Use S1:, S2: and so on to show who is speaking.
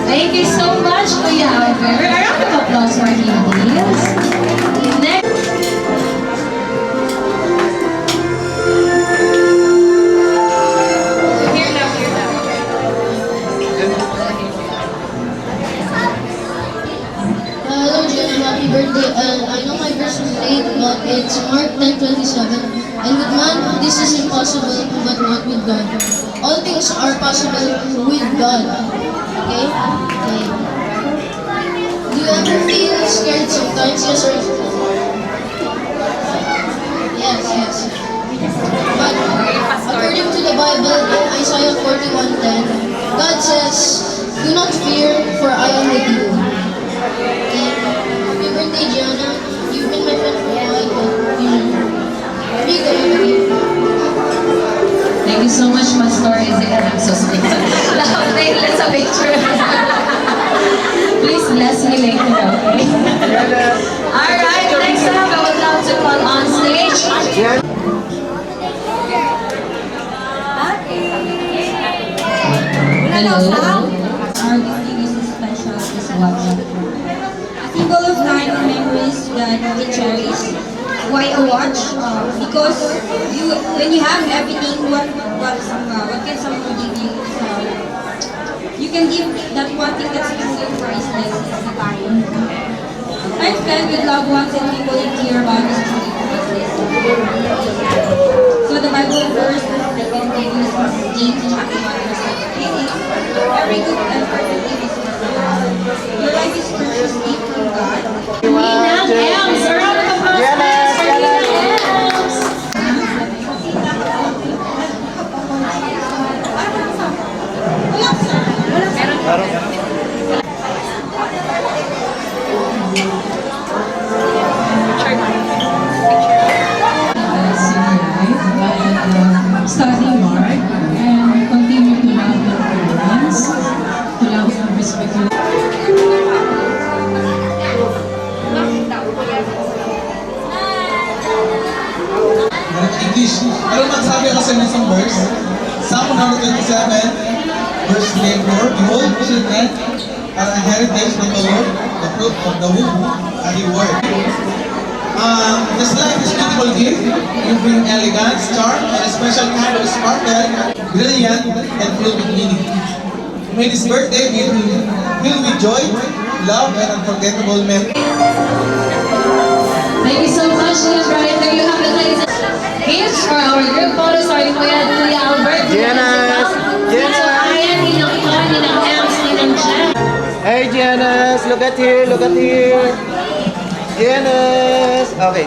S1: Thank you so much, Kuya Albert. A round of applause for him, please. Next.
S2: Hello, Jenna. Happy birthday. I know my verse is late, but it's Mark 10:27. And with man, this is impossible, but not with God. All things are possible with God. Okay? Okay. Do you ever feel scared sometimes? Yes or no? Yes. But according to the Bible in Isaiah 41:10, God says, "Do not fear, for I am with you." Okay? Happy birthday, Gianna. You've been my friend for a while, but here you go.
S1: Thank you so much, Pastor Ezekiel. I'm so sweet. Let's have a picture. Please bless me later, okay? Alright, next up, I would love to call on stage. Hello.
S3: Our gifting is special is watch. A symbol of time and memories that we cherish. Why a watch? Because when you have everything, what can someone give you? You can give that one thing that's truly priceless is the time. Time spent with loved ones and people you care about is truly priceless. So the Bible verse that I can give you is from James chapter 1 verse 8. Every good and perfect gift is from God. Your life is precious gift from God.
S1: Nina Ems. A round of applause, please, for Nina Ems.
S4: Study hard and continue to love your parents, to love and respect your
S5: English. Pero magsabi ako sa isang verse. Psalm 127, verse 3 and 4. Behold, children are a heritage from the Lord, the fruit of the womb, a reward. This life is beautiful gift. You bring elegance, charm, and a special kind of sparkle, brilliant, and filled with meaning. May this birthday be filled with joy, love, and unforgettable memories.
S1: Thank you so much, Nina Brian. There you have it, ladies and gifts for our group photo. Sorry, Kuya Albert.
S6: Gianna!
S1: Nina Ryan, Nina Con, Nina Ems, Nina Jen.
S6: Hey, Gianna, look at here, look at here. Gianna. Okay.